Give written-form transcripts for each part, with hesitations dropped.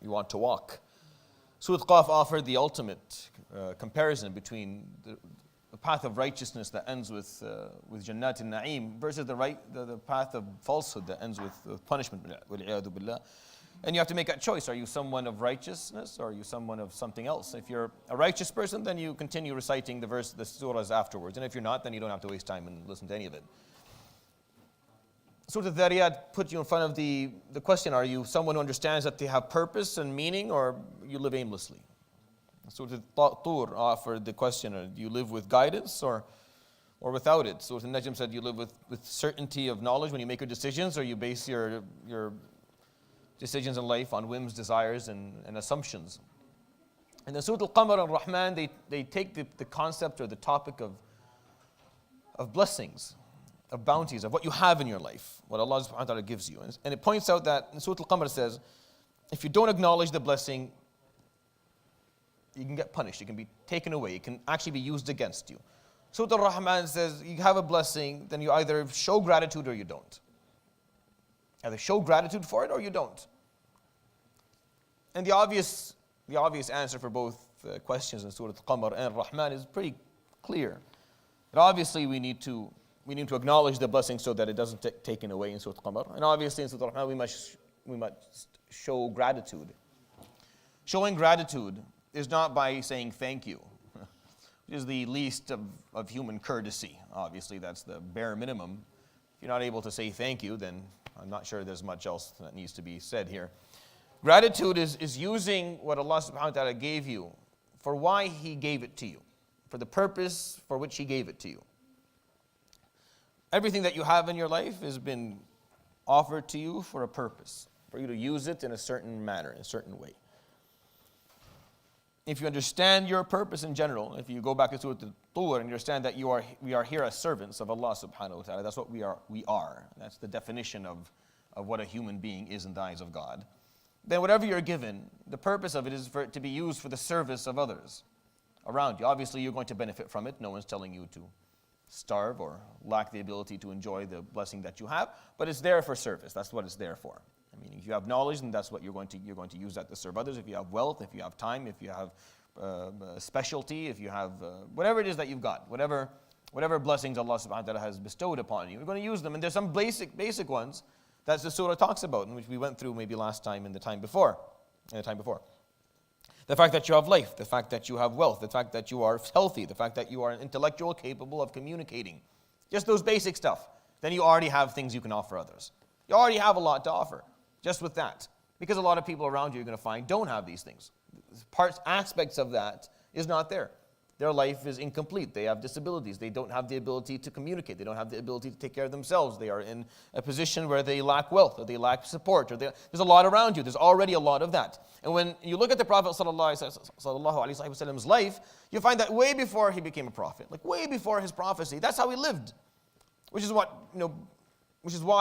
you want to walk. Surat Qaf offered the ultimate comparison between the path of righteousness that ends with Jannat al-Na'im versus the path of falsehood that ends with punishment. And you have to make that choice. Are you someone of righteousness or are you someone of something else? If you're a righteous person, then you continue reciting the surahs afterwards. And if you're not, then you don't have to waste time and listen to any of it. Surah Al-Dhariyat put you in front of the question, are you someone who understands that they have purpose and meaning or you live aimlessly? Surah Al-Tur offered the question, do you live with guidance or without it? Surah Al-Najm said you live with certainty of knowledge when you make your decisions, or you base your decisions in life on whims, desires, and assumptions. And then Surah Al-Qamar and Rahman, they take the concept or the topic of blessings, of bounties, of what you have in your life, what Allah subhanahu wa ta'ala gives you. And it points out that in Surah Al-Qamar says, if you don't acknowledge the blessing, you can get punished, it can be taken away, it can actually be used against you. Surah Al-Rahman says, you have a blessing, then you either show gratitude or you don't. Either show gratitude for it or you don't. And the obvious answer for both questions in Surah Al-Qamar and Rahman is pretty clear. But obviously we need to acknowledge the blessing so that it doesn't get taken away in Surah Al-Qamar. And obviously in Surah Al-Rahman we must show gratitude. Showing gratitude is not by saying thank you, which is the least of human courtesy. Obviously that's the bare minimum. If you're not able to say thank you, then I'm not sure there's much else that needs to be said here. Gratitude is using what Allah subhanahu wa ta'ala gave you for why He gave it to you, for the purpose for which He gave it to you. Everything that you have in your life has been offered to you for a purpose, for you to use it in a certain manner, in a certain way. If you understand your purpose in general, if you go back to Surah Al-Tur and understand that we are here as servants of Allah subhanahu wa ta'ala, that's what we are. That's the definition of what a human being is in the eyes of God. Then whatever you're given, the purpose of it is for it to be used for the service of others around you. Obviously you're going to benefit from it. No one's telling you to starve or lack the ability to enjoy the blessing that you have, but it's there for service. That's what it's there for. I mean, if you have knowledge, then that's what you're going to use that to serve others. If you have wealth, if you have time, if you have specialty, if you have whatever it is that you've got, whatever blessings Allah subhanahu wa ta'ala has bestowed upon you, you're going to use them. And there's some basic ones that the surah talks about, and which we went through maybe last time and the time before. The fact that you have life, the fact that you have wealth, the fact that you are healthy, the fact that you are intellectual, capable of communicating. Just those basic stuff. Then you already have things you can offer others. You already have a lot to offer, just with that. Because a lot of people around you you're going to find don't have these things. Aspects of that is not there. Their life is incomplete. They have disabilities. They don't have the ability to communicate. They don't have the ability to take care of themselves. They are in a position where they lack wealth, or they lack support, or there's a lot around you. There's already a lot of that. And when you look at the Prophet ﷺ's life, you find that way before he became a prophet, like way before his prophecy, that's how he lived. Which is why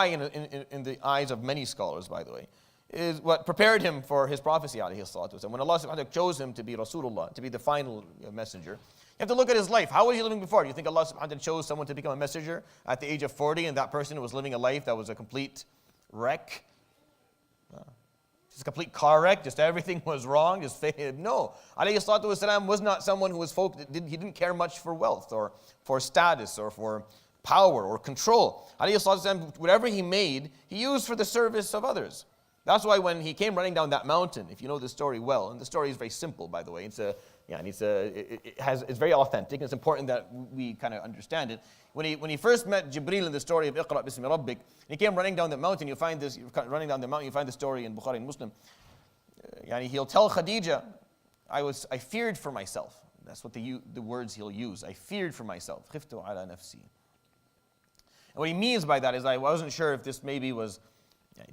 in the eyes of many scholars, by the way, is what prepared him for his prophecy, alayhi salatu wasalam. When Allah subhanahu wa ta'ala chose him to be Rasulullah, to be the final messenger, you have to look at his life. How was he living before? Do you think Allah subhanahu wa ta'ala chose someone to become a messenger at the age of 40 and that person was living a life that was a complete wreck? Just a complete car wreck, just everything was wrong, just faded. No. Alayhi salatu wasalam was not someone who was he didn't care much for wealth or for status or for power or control. Alayhi salatu wasalam, whatever he made, he used for the service of others. That's why when he came running down that mountain, if you know the story well, and the story is very simple, by the way, it's very authentic, and it's important that we kind of understand it. When he first met Jibreel in the story of Iqra bismi Rabbik, he came running down the mountain. You find the story in Bukhari and Muslim. He'll tell Khadija, I feared for myself. That's what the words he'll use. I feared for myself. Khiftu ala nafsi. And what he means by that is I wasn't sure if this maybe was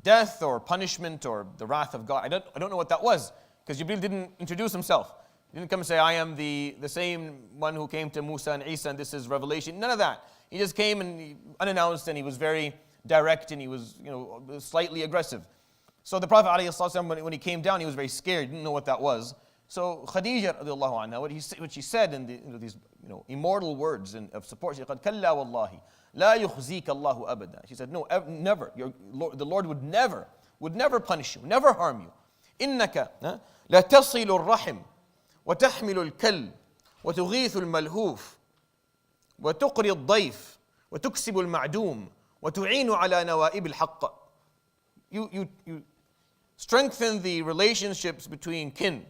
death or punishment or the wrath of God. I don't know what that was, because Jibreel didn't introduce himself. He didn't come and say, I am the same one who came to Musa and Isa and this is revelation. None of that. He just came and unannounced, and he was very direct, and he was slightly aggressive. So the Prophet ﷺ, when he came down, he was very scared. He didn't know what that was. So Khadija radiallahu anha, what she said in these immortal words of support, she said, "Kalla wallahi, la yukhzika Allahu abada." She said, no, never. The Lord would never punish you, never harm you. إنك لتصل الرحم وتحمل الكل وتغيث الملهوف وتقري الضيف وتكسب المعدوم وتعين على نوائب الحق. You strengthen the relationships between kin,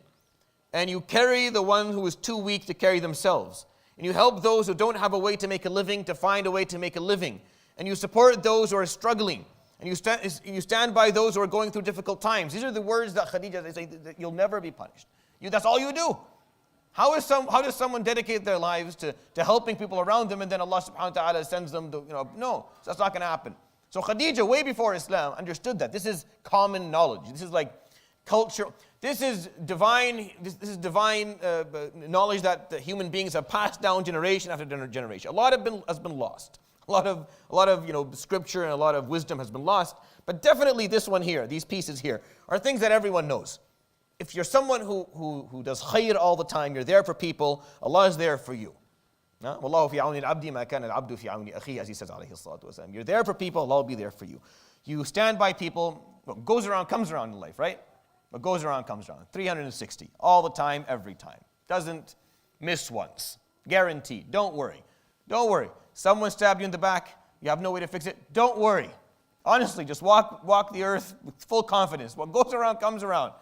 and you carry the one who is too weak to carry themselves. And you help those who don't have a way to make a living to find a way to make a living. And you support those who are struggling. And you stand by those who are going through difficult times. These are the words that Khadija say that you'll never be punished. That's all you do. How does someone dedicate their lives to helping people around them, and then Allah subhanahu wa ta'ala sends them to, no, that's not going to happen. So Khadija, way before Islam, understood that. This is common knowledge. This is like culture. This is divine knowledge that the human beings have passed down generation after generation. A lot has been lost. A lot of scripture and a lot of wisdom has been lost. But definitely this one here, these pieces here, are things that everyone knows. If you're someone who does khayr all the time, you're there for people, Allah is there for you. Wallahu fi awni al-abdi ma kana al-abdu fi awni akhihi, as he says, alayhi salatu wasalam. You're there for people, Allah will be there for you. You stand by people. What goes around comes around in life, right? What goes around comes around. 360, all the time, every time. Doesn't miss once. Guaranteed. Don't worry. Don't worry. Someone stabbed you in the back, you have no way to fix it. Don't worry. Honestly, just walk the earth with full confidence. What goes around comes around.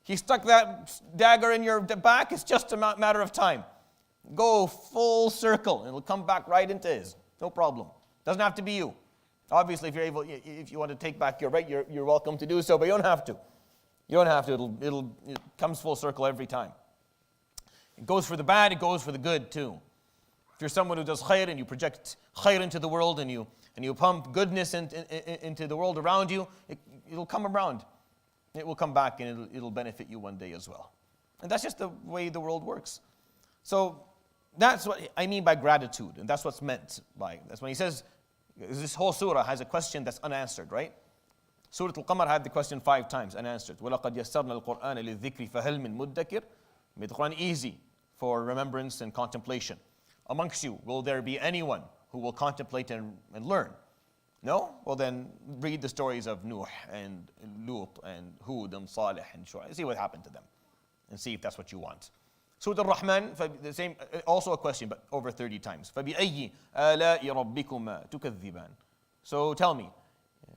He stuck that dagger in your back, it's just a matter of time. Go full circle, and it'll come back right into his. No problem. Doesn't have to be you. Obviously, if you want to take back your right, you're welcome to do so, but you don't have to. You don't have to. It comes full circle every time. It goes for the bad, it goes for the good too. If you're someone who does khair and you project khair into the world and you pump goodness into the world around you, it'll come around. It will come back and it'll benefit you one day as well. And that's just the way the world works. So that's what I mean by gratitude, and that's what's meant by. That's when he says, this whole surah has a question that's unanswered, right? Surah Al-Qamar had the question 5 times, unanswered. وَلَقَدْ يَسَّرْنَا الْقُرْآنَ لِلذِّكْرِ فَهَلْ مِن مُدَّكِرٍ. Made the Quran easy for remembrance and contemplation. Amongst you, will there be anyone who will contemplate and learn? No? Well then, read the stories of Nuh and Lut and Hud and Salih and Shu'aib. See what happened to them. And see if that's what you want. Surah Al-Rahman, the same, also a question, but over 30 times. فَبِأَيِّ آلَاءِ رَبِّكُمَا تُكَذِّبَانِ. So tell me,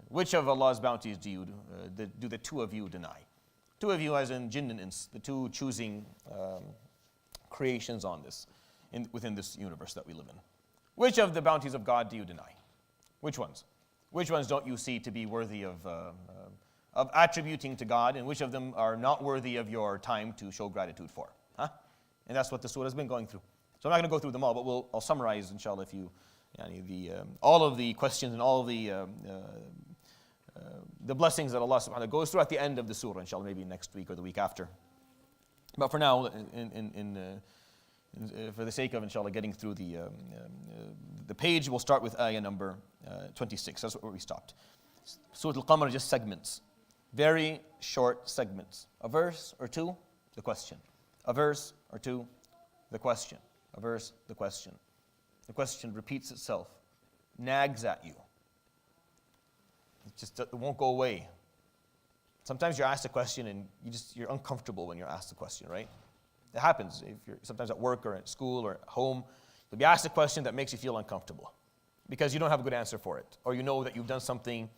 which of Allah's bounties do the two of you deny? Two of you as in jinn and ins, the two choosing creations on this, within this universe that we live in. Which of the bounties of God do you deny? Which ones? Which ones don't you see to be worthy of attributing to God, and which of them are not worthy of your time to show gratitude for? Huh? And that's what the surah has been going through. So I'm not going to go through them all, but I'll summarize, inshallah, all of the questions and all of the blessings that Allah subhanahu wa ta'ala goes through at the end of the surah, inshallah, maybe next week or the week after. But for now, for the sake of, inshallah, getting through the page, we'll start with ayah number 26. That's where we stopped. Surah Al-Qamar are just segments. Very short segments. A verse or two, the question. A verse or two, the question. A verse, the question. The question repeats itself, nags at you. It won't go away. Sometimes you're asked a question and you're uncomfortable when you're asked a question, right? It happens. If you're sometimes at work or at school or at home, you'll be asked a question that makes you feel uncomfortable because you don't have a good answer for it, or you know that you've done something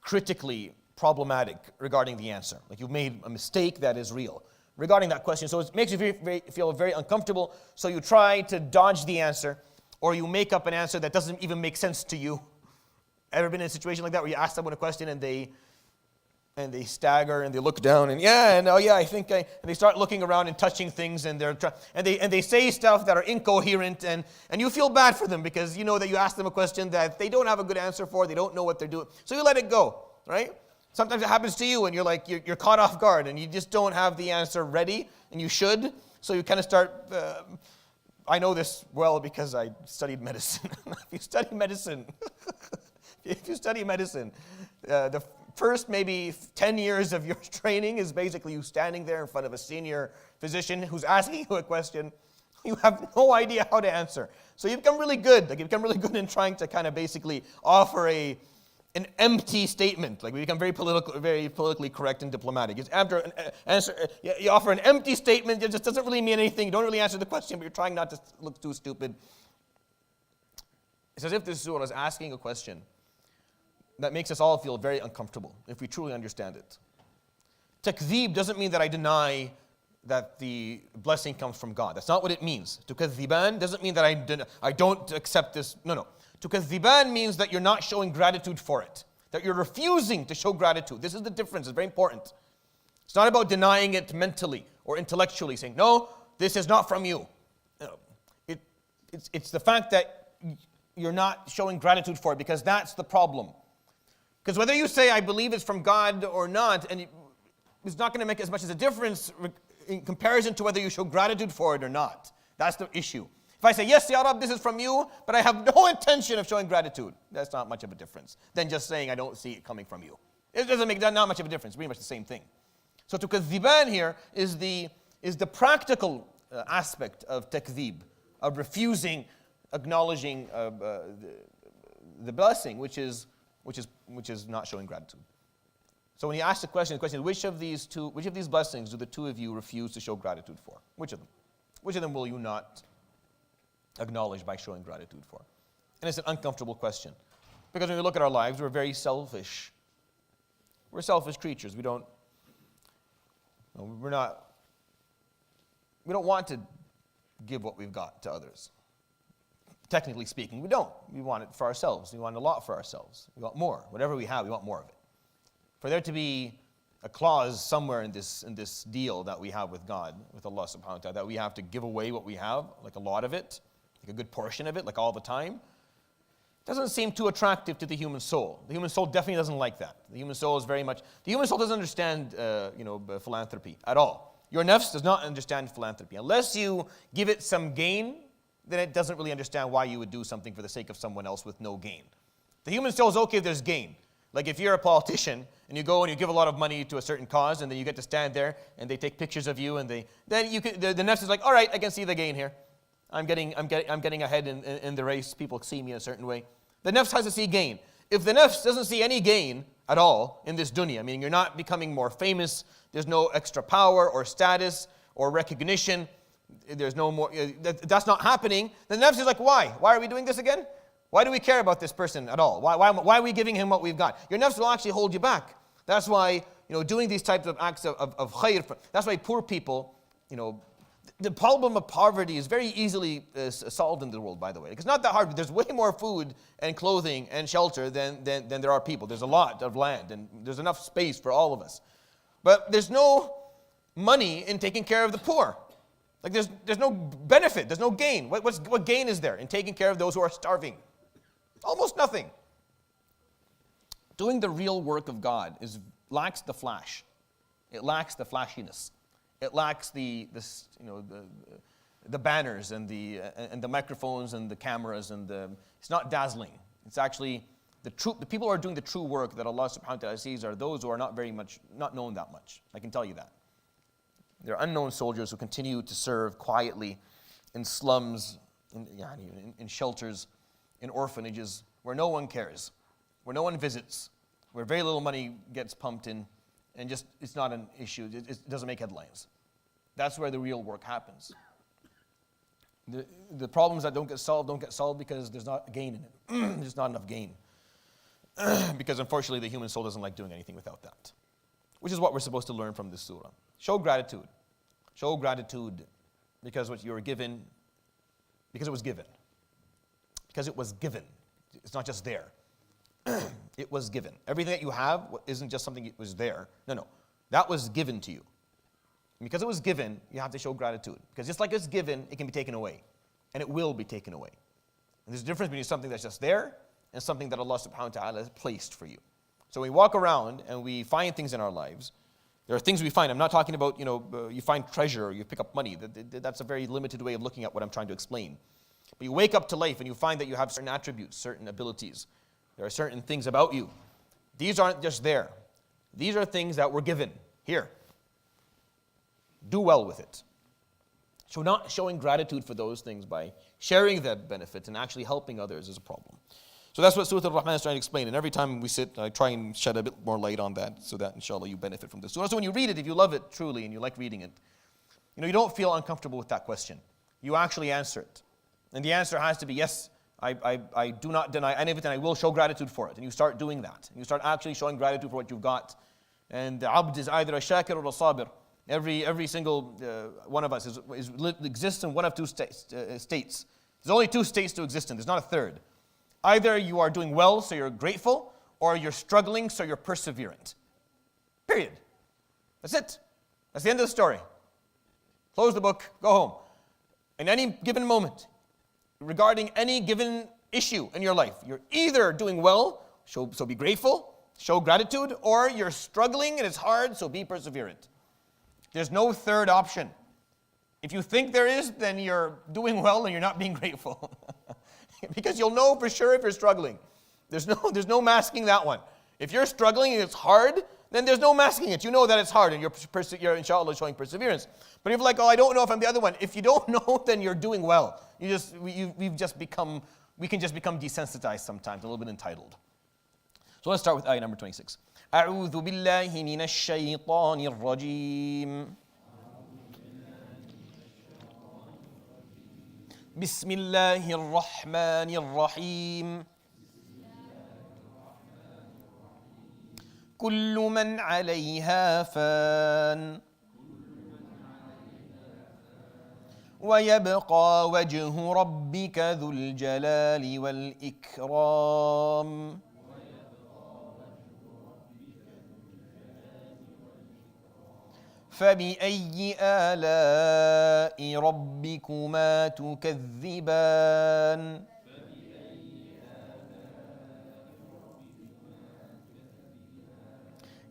critically problematic regarding the answer. Like you've made a mistake that is real regarding that question. So it makes you feel very uncomfortable. So you try to dodge the answer, or you make up an answer that doesn't even make sense to you. Ever been in a situation like that where you ask someone a question and they stagger and they look down and and they start looking around and touching things and they say stuff that are incoherent and you feel bad for them because you know that you asked them a question that they don't have a good answer for, they don't know what they're doing. So you let it go, right? Sometimes it happens to you and you're caught off guard and you just don't have the answer ready, and you should. So you kind of start, I know this well because I studied medicine. If you study medicine, the first maybe 10 years of your training is basically you standing there in front of a senior physician who's asking you a question. You have no idea how to answer. So you become really good. You become really good in trying to kind of basically offer a an empty statement. Like we become very politically correct and diplomatic. It's after an answer, you offer an empty statement. It just doesn't really mean anything. You don't really answer the question, but you're trying not to look too stupid. It's as if this surah is asking a question that makes us all feel very uncomfortable if we truly understand it. Takzeeb doesn't mean that I deny that the blessing comes from God. That's not what it means. Tukazziban doesn't mean that I don't accept this. No. Tukazziban means that you're not showing gratitude for it, that you're refusing to show gratitude. This is the difference. It's very important. It's not about denying it mentally or intellectually, saying, no, this is not from you. No. It's the fact that you're not showing gratitude for it, because that's the problem. Because whether you say, I believe it's from God or not, and it's not going to make as much as a difference in comparison to whether you show gratitude for it or not. That's the issue. If I say, yes, Ya Rab, this is from you, but I have no intention of showing gratitude, that's not much of a difference than just saying, I don't see it coming from you. It doesn't make that not much of a difference, pretty much the same thing. So tukazziban here is the practical aspect of takzib, of refusing, acknowledging the blessing, which is not showing gratitude. So when you ask the question is, which of these blessings do the two of you refuse to show gratitude for? Which of them? Which of them will you not acknowledge by showing gratitude for? And it's an uncomfortable question. Because when we look at our lives, we're very selfish. We're selfish creatures. We don't want to give what we've got to others. Technically speaking, we don't. We want it for ourselves. We want a lot for ourselves. We want more. Whatever we have, we want more of it. For there to be a clause somewhere in this deal that we have with God, with Allah subhanahu wa ta'ala, that we have to give away what we have, like a lot of it, like a good portion of it, like all the time, doesn't seem too attractive to the human soul. The human soul definitely doesn't like that. The human soul doesn't understand philanthropy at all. Your nafs does not understand philanthropy. Unless you give it some gain, then it doesn't really understand why you would do something for the sake of someone else with no gain. The human soul is okay if there's gain. Like if you're a politician and you go and you give a lot of money to a certain cause, and then you get to stand there and they take pictures of you, and the nafs is like, all right, I can see the gain here. I'm getting ahead in the race. People see me in a certain way. The nafs has to see gain. If the nafs doesn't see any gain at all in this dunya, meaning you're not becoming more famous, there's no extra power or status or recognition, there's no more, that's not happening, then the nafs is like, why? Why are we doing this again? Why do we care about this person at all? Why are we giving him what we've got? Your nafs will actually hold you back. That's why, doing these types of acts of khair, that's why poor people, the problem of poverty is very easily solved in the world, by the way. It's not that hard. There's way more food and clothing and shelter than there are people. There's a lot of land, and there's enough space for all of us. But there's no money in taking care of the poor. Like there's no benefit, there's no gain. What gain is there in taking care of those who are starving? Almost nothing. Doing the real work of God lacks the flash. It lacks the flashiness. It lacks the banners and the microphones and the cameras it's not dazzling. It's actually the people who are doing the true work that Allah subhanahu wa ta'ala sees are those who are not known that much. I can tell you that. They're unknown soldiers who continue to serve quietly in slums, in shelters, in orphanages, where no one cares, where no one visits, where very little money gets pumped in, and just it's not an issue. It doesn't make headlines. That's where the real work happens. The problems that don't get solved because there's not gain in it. There's not enough gain. Because unfortunately the human soul doesn't like doing anything without that. Which is what we're supposed to learn from this surah. Show gratitude. Show gratitude because what you were given, because it was given. Because it was given. It's not just there. It was given. Everything that you have isn't just something that was there. No. That was given to you. And because it was given, you have to show gratitude. Because just like it's given, it can be taken away. And it will be taken away. And there's a difference between something that's just there and something that Allah subhanahu wa ta'ala has placed for you. So we walk around and we find things in our lives. There are things we find. I'm not talking about, you find treasure or you pick up money. That's a very limited way of looking at what I'm trying to explain. But you wake up to life and you find that you have certain attributes, certain abilities. There are certain things about you. These aren't just there. These are things that were given. Here. Do well with it. So not showing gratitude for those things by sharing that benefit and actually helping others is a problem. So that's what Surat AlRahman is trying to explain. And every time we sit, I try and shed a bit more light on that so that inshallah you benefit from this. So when you read it, if you love it truly and you like reading it, you don't feel uncomfortable with that question. You actually answer it. And the answer has to be, yes, I do not deny anything, I will show gratitude for it. And you start doing that. And you start actually showing gratitude for what you've got. And the abd is either a shakir or a sabir. Every single one of us exists in one of two states. There's only two states to exist in. There's not a third. Either you are doing well, so you're grateful, or you're struggling, so you're perseverant. Period. That's it. That's the end of the story. Close the book, go home. In any given moment, regarding any given issue in your life, you're either doing well, so be grateful, show gratitude, or you're struggling and it's hard, so be perseverant. There's no third option. If you think there is, then you're doing well and you're not being grateful. Because you'll know for sure if you're struggling. There's no masking that one. If you're struggling and it's hard, then there's no masking it. You know that it's hard and you're inshallah showing perseverance. But if you're like, I don't know if I'm the other one. If you don't know, then you're doing well. We can just become desensitized sometimes, a little bit entitled. So let's start with ayah number 26. أعوذ بالله من الشيطان الرجيم. بسم الله الرحمن الرحيم. كل من عليها فان ويبقى وجه ربك ذو الجلال والإكرام فبأي آلاء ربكما تكذبان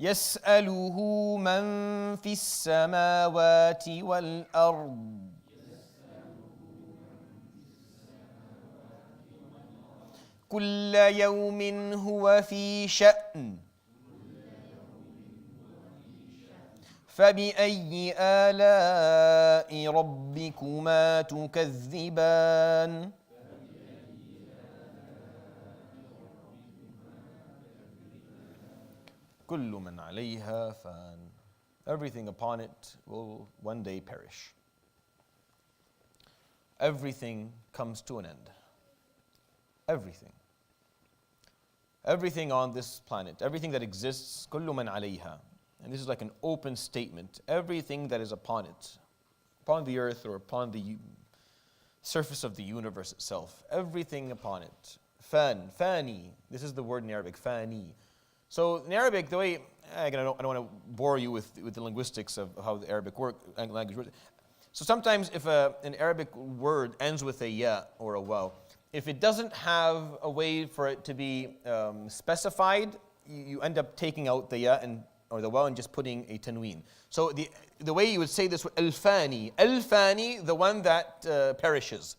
يسأله من في السماوات والأرض كل يوم هو في شأن فبأي آلاء ربكما تكذبان كل من عليها فان. Everything upon it will one day perish. Everything comes to an end. Everything. Everything on this planet, everything that exists, كل من عليها. And this is like an open statement. Everything that is upon it, upon the earth or upon the surface of the universe itself, everything upon it. Fani. This is the word in Arabic, fani. So in Arabic, the way, again, I don't want to bore you with the linguistics of how the Arabic language works. So sometimes if an Arabic word ends with a ya or a waw, if it doesn't have a way for it to be specified, you end up taking out the ya or the waw and just putting a tanween. So the way you would say this, al-fani, the one that perishes.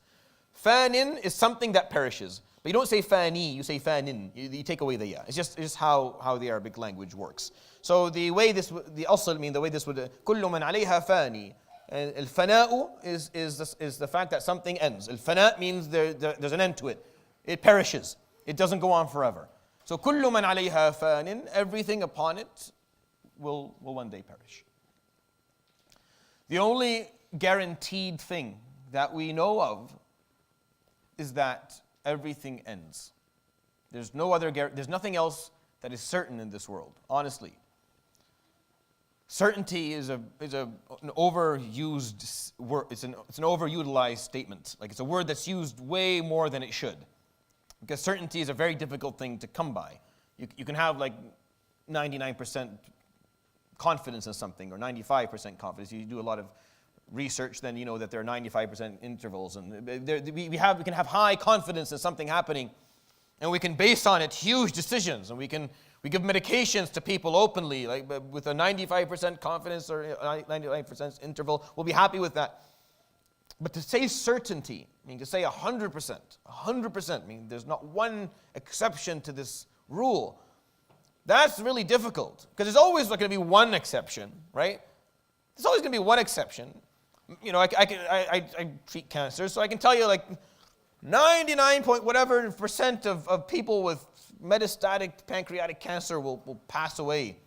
Fanin is something that perishes. But you don't say fani, you say fanin. You take away the ya. It's just how the Arabic language works. So the way this, the asl, the way this would, كل من عليها فاني. And al-fana'u is the fact that something ends. Al-fana' means there's an end to it. It perishes. It doesn't go on forever. So كل من عليها فان, everything upon it will one day perish. The only guaranteed thing that we know of is that everything ends. There's nothing else that is certain in this world, honestly. Certainty is an overused word. It's an overutilized statement. Like it's a word that's used way more than it should. Because certainty is a very difficult thing to come by. You can have like 99% confidence in something or 95% confidence. You do a lot of research, then you know that there are 95% intervals, and we can have high confidence in something happening, and we can base on it huge decisions, and we give medications to people openly, like with a 95% confidence or 99% interval. We'll be happy with that. But to say certainty, to say 100%, there's not one exception to this rule. That's really difficult because there's always going to be one exception, right? There's always going to be one exception. I treat cancer, so I can tell you, like, 99 point whatever percent of people with metastatic pancreatic cancer will pass away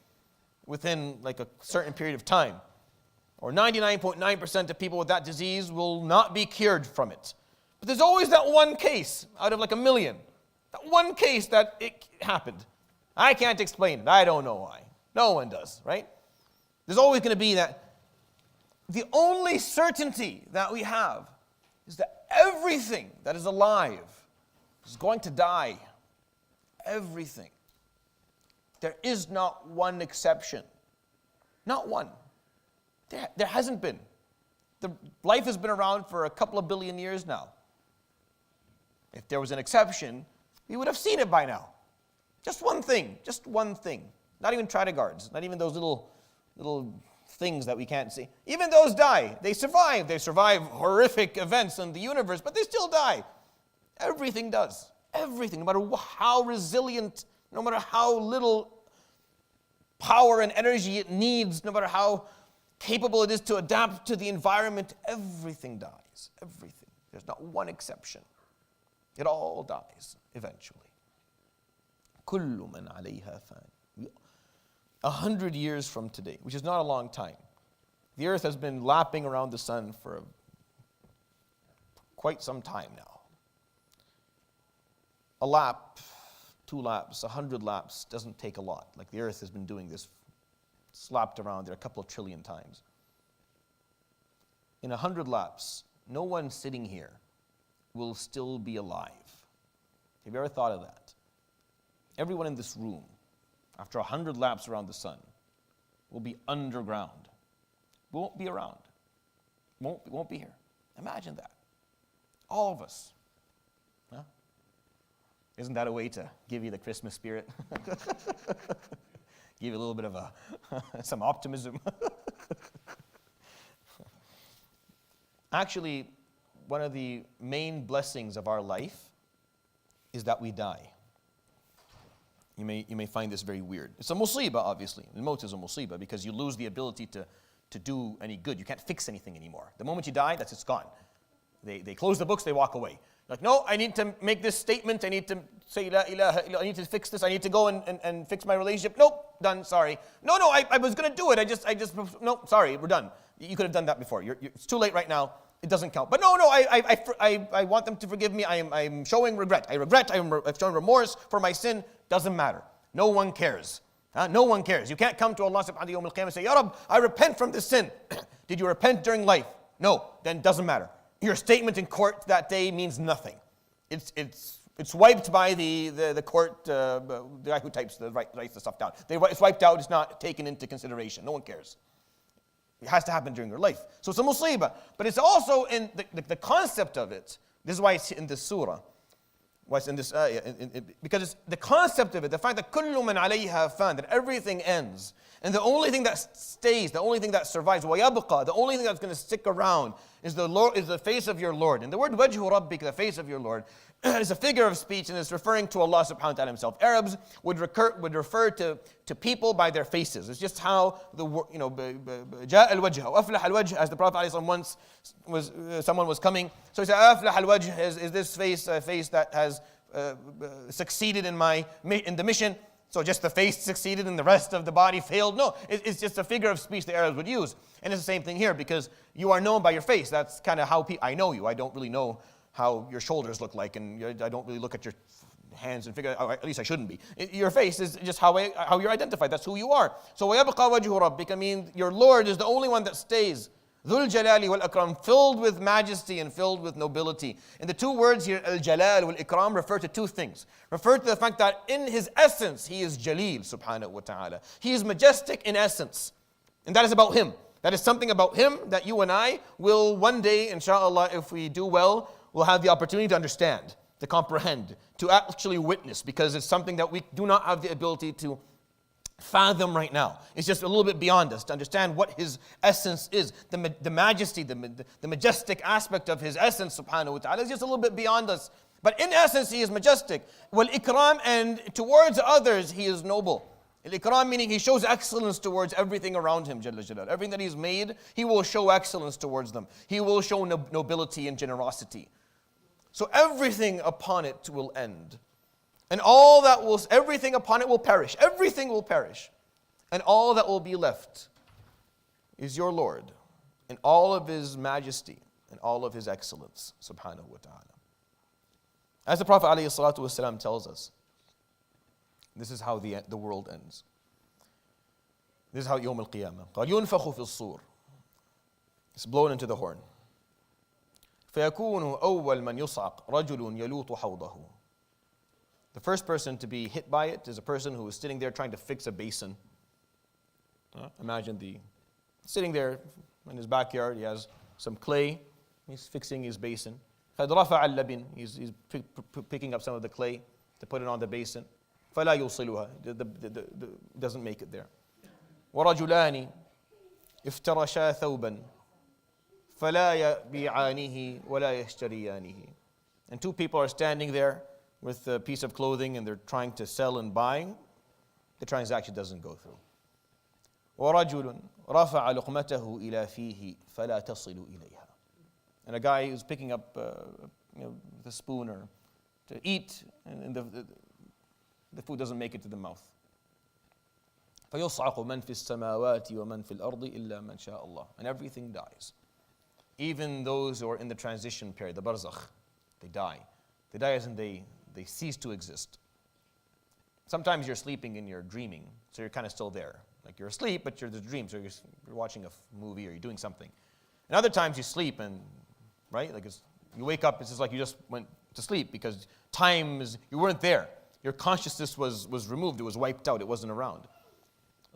within like a certain period of time. Or 99.9% of people with that disease will not be cured from it. But there's always that one case out of like a million. That one case that it happened. I can't explain it. I don't know why. No one does, right? There's always going to be that. The only certainty that we have is that everything that is alive is going to die. Everything. There is not one exception. Not one. There hasn't been. Life has been around for a couple of billion years now. If there was an exception, we would have seen it by now. Just one thing. Just one thing. Not even Tritigards. Not even those little things that we can't see. Even those die. They survive. They survive horrific events in the universe, but they still die. Everything does. Everything. No matter how resilient, no matter how little power and energy it needs, no matter how capable it is to adapt to the environment, everything dies. Everything. There's not one exception. It all dies eventually. كُلُّ مَنْ عَلَيْهَا فَانٍ. 100 years from today, which is not a long time. The earth has been lapping around the sun for quite some time now. A lap, 2 laps, 100 laps doesn't take a lot. Like the earth has been doing this, slapped around there a couple of trillion times. In 100 laps, no one sitting here will still be alive. Have you ever thought of that? Everyone in this room, after 100 laps around the sun, will be underground. Won't be around. Won't be here. Imagine that. All of us. Huh? Isn't that a way to give you the Christmas spirit? Give you a little bit of some optimism. Actually, one of the main blessings of our life is that we die. You may find this very weird. It's a musibah, obviously. Al-maut is a musibah because you lose the ability to do any good. You can't fix anything anymore. The moment you die, it's gone. They close the books, they walk away. Like, no, I need to make this statement. I need to say la ilaha illallah. I need to fix this. I need to go and fix my relationship. Nope, done, sorry. No, I was going to do it. Nope, sorry, we're done. You could have done that before. It's too late right now. It doesn't count. But no, I want them to forgive me. I'm showing regret. I've shown remorse for my sin. Doesn't matter. No one cares. No one cares. You can't come to Allah subhanahu wa ta'ala and say, Ya Rabb, I repent from this sin. Did you repent during life? No, then it doesn't matter. Your statement in court that day means nothing. It's wiped by the court, the guy who writes the stuff down. It's wiped out. It's not taken into consideration. No one cares. It has to happen during your life. So it's a musibah. But it's also in the concept of it. This is why it's in this surah. Why it's in this ayah. Because it's the concept of it, the fact that كُلُّ مَنْ عَلَيْهَا فَانٍ, that everything ends. And the only thing that stays, the only thing that survives, وَيَبْقَى, the only thing that's going to stick around is the face of your Lord. And the word وَجْهُ رَبِّكَ, the face of your Lord, is a figure of speech and it's referring to Allah subhanahu wa ta'ala himself. Arabs would refer to people by their faces. It's just how جاء الوجه أو أفلح الوجه, as the Prophet once someone was coming. So he said, أفلح الوجه, is this face a face that has succeeded in the mission? So just the face succeeded and the rest of the body failed? No, it's just a figure of speech the Arabs would use. And it's the same thing here because you are known by your face. That's kind of how I know you. I don't really know how your shoulders look like, and I don't really look at your hands and figure, at least I shouldn't be. Your face is just how you're identified. That's who you are. So وَيَبْقَى وَجْهُ رَبِّكَ, I mean, your Lord is the only one that stays. ذُو الْجَلَالِ وَالْأَكْرَامِ, filled with majesty and filled with nobility. And the two words here, al-jalal wal-ikram, refer to two things. Refer to the fact that in his essence, he is jaleel, subhanahu wa ta'ala. He is majestic in essence. And that is about him. That is something about him that you and I will one day, inshallah, if we do well, will have the opportunity to understand, to comprehend, to actually witness, because it's something that we do not have the ability to fathom right now. It's just a little bit beyond us to understand what his essence is. The majesty, the majestic aspect of his essence, subhanahu wa ta'ala, is just a little bit beyond us. But in essence, he is majestic. Wal ikram, and towards others, he is noble. Al-ikram meaning he shows excellence towards everything around him, Jalla Jalal. Everything that he's made, he will show excellence towards them. He will show nobility and generosity. So everything upon it will end. And everything upon it will perish. Everything will perish. And all that will be left is your Lord in all of His majesty and all of His excellence, subhanahu wa ta'ala. As the Prophet ﷺ tells us, this is how the world ends. This is how Yawm al-Qiyamah. قال ينفخ في الصور. It's blown into the horn. فيكون أول من يصعق رجل يلوط حوضه. The first person to be hit by it is a person who is sitting there trying to fix a basin. Imagine sitting there in his backyard, he has some clay, he's fixing his basin. قد رفع اللبن, he's picking up some of the clay to put it on the basin. فلا يوصلها, doesn't make it there. ورجلان افترشا ثوبا فلا يبيعانه ولا يشتريانه. And two people are standing there with a piece of clothing and they're trying to sell and buy. The transaction doesn't go through. ورجل رفع لقمته إلى فيه فلا تصل إليها. And a guy who's picking up the spoon or to eat, and the food doesn't make it to the mouth. فيصعق من في السماوات ومن في الأرض إلا من شاء الله. And everything dies. Even those who are in the transition period, the barzakh, they die. They die as in they cease to exist. Sometimes you're sleeping and you're dreaming, so you're kind of still there. Like you're asleep, but you're the dream, so you're watching a movie or you're doing something. And other times you sleep and, right? Like you wake up, it's just like you just went to sleep because you weren't there. Your consciousness was removed, it was wiped out, it wasn't around.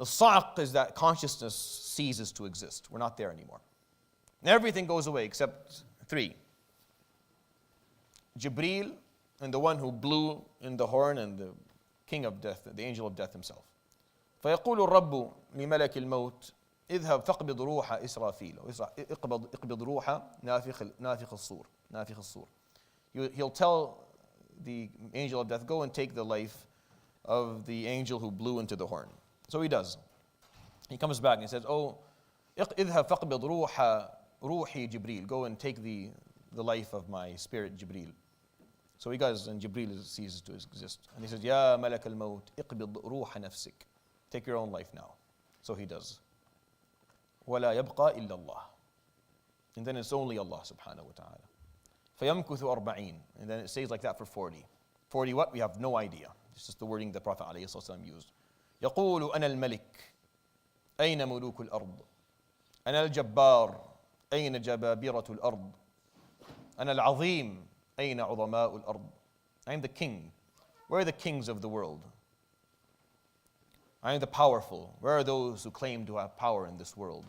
Al-sa'q is that consciousness ceases to exist. We're not there anymore. And everything goes away except three. Jibreel, and the one who blew in the horn, and the king of death, the angel of death himself. فيقول الرب لملك الموت اذهب فاقبض روح إسرافيل اقبض روح نافخ الصور. He'll tell the angel of death, go and take the life of the angel who blew into the horn. So he does. He comes back and he says, oh, اذهب فاقبض روحي جبريل, go and take the life of my spirit Jibreel. So he goes, and Jibreel ceases to exist. And he says, يا ملك الموت اقبض روح نفسك, take your own life now. So he does. ولا يبقى إلا الله. And then it's only Allah subhanahu wa ta'ala. فيمكث 40. And then it stays like that for 40. 40 what? We have no idea. It's just the wording the Prophet ﷺ used. يقول أنا الملك أين ملوك الأرض أنا الجبار أين جبابرة الأرض أنا العظيم أين عظماء الأرض. I am the king. Where are the kings of the world? I am the powerful. Where are those who claim to have power in this world?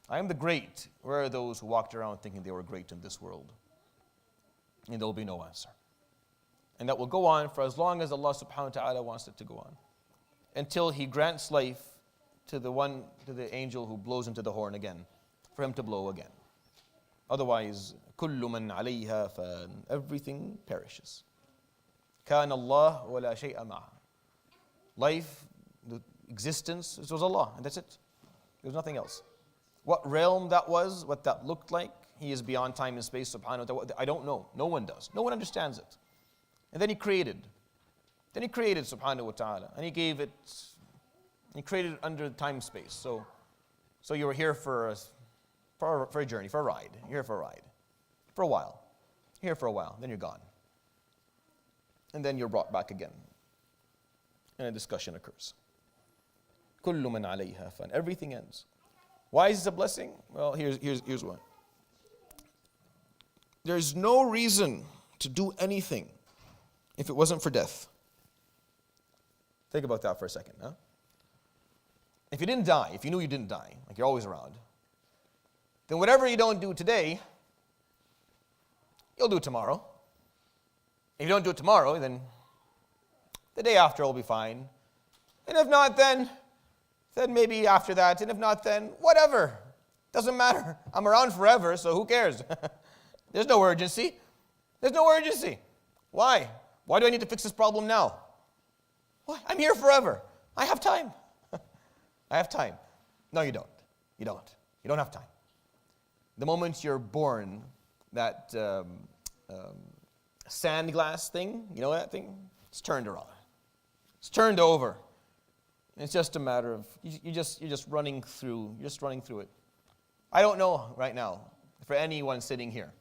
I am the great. Where are those who walked around thinking they were great in this world? And there will be no answer. And that will go on for as long as Allah subhanahu wa ta'ala wants it to go on. Until He grants life to the angel who blows into the horn again, for him to blow again. Otherwise, كل من عليها فان, everything perishes. كان الله ولا شيء معه. Life, the existence, it was Allah, and that's it. There was nothing else. What realm that was, what that looked like, He is beyond time and space, subhanahu wa ta'ala. I don't know. No one does. No one understands it. And then He created. Then He created, subhanahu wa ta'ala. And He created it under time and space. So you were here for a journey, for a ride. You're here for a ride. For a while. You're here for a while. Then you're gone. And then you're brought back again. And a discussion occurs. كل من عليها فان. Everything ends. Why is this a blessing? Well, here's why. There's no reason to do anything if it wasn't for death. Think about that for a second. Huh? If you didn't die, if you knew you didn't die, like you're always around, then whatever you don't do today, you'll do tomorrow. If you don't do it tomorrow, then the day after will be fine. And if not, then maybe after that. And if not, then whatever. Doesn't matter. I'm around forever, so who cares? There's no urgency. There's no urgency. Why? Why do I need to fix this problem now? Why? I'm here forever. I have time. I have time. No, you don't. You don't. You don't have time. The moment you're born, that sand glass thing, you know that thing? It's turned around. It's turned over. And it's just a matter of, you're just running through it. I don't know right now, for anyone sitting here,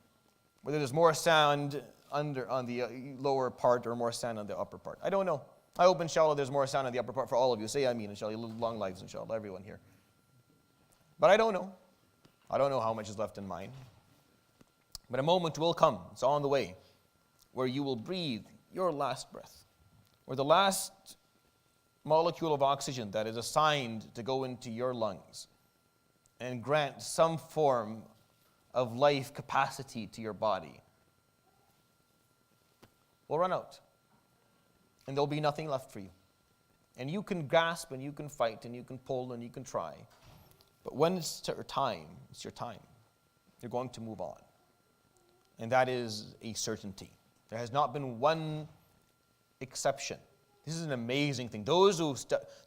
whether there's more sand on the lower part or more sand on the upper part. I don't know. I hope, inshallah, there's more sand on the upper part for all of you. Say Ameen, inshallah. You live long lives, inshallah, everyone here. But I don't know. I don't know how much is left in mine. But a moment will come, it's on the way, where you will breathe your last breath, where the last molecule of oxygen that is assigned to go into your lungs and grant some form of life capacity to your body will run out. And there'll be nothing left for you. And you can grasp and you can fight and you can pull and you can try. But when it's your time, it's your time. You're going to move on. And that is a certainty. There has not been one exception. This is an amazing thing. Those who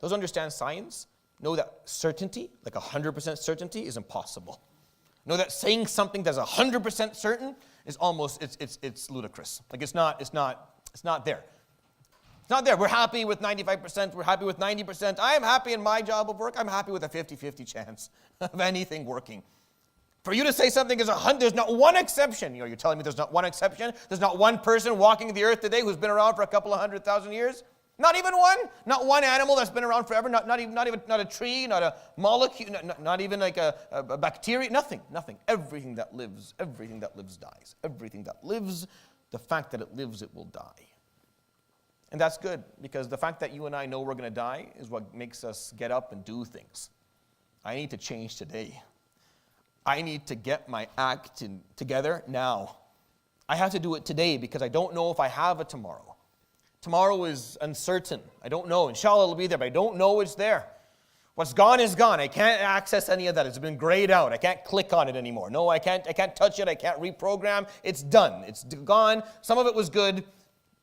understand science know that certainty, like 100% certainty, is impossible. Know that saying something that's 100% certain is almost, it's ludicrous. Like it's not there. It's not there. We're happy with 95%. We're happy with 90%. I am happy in my job of work. I'm happy with a 50-50 chance of anything working. For you to say something is 100, there's not one exception. You're telling me there's not one exception? There's not one person walking the earth today who's been around for a couple of 100,000 years? Not even one? Not one animal that's been around forever? Not a tree, not a molecule, not even like a bacteria? Nothing. Everything that lives dies. Everything that lives, the fact that it lives, it will die. And that's good, because the fact that you and I know we're going to die is what makes us get up and do things. I need to change today. I need to get my act together now. I have to do it today because I don't know if I have a tomorrow. Tomorrow is uncertain. I don't know. Inshallah, it'll be there, but I don't know it's there. What's gone is gone. I can't access any of that. It's been grayed out. I can't click on it anymore. No, I can't touch it. I can't reprogram. It's done. It's gone. Some of it was good.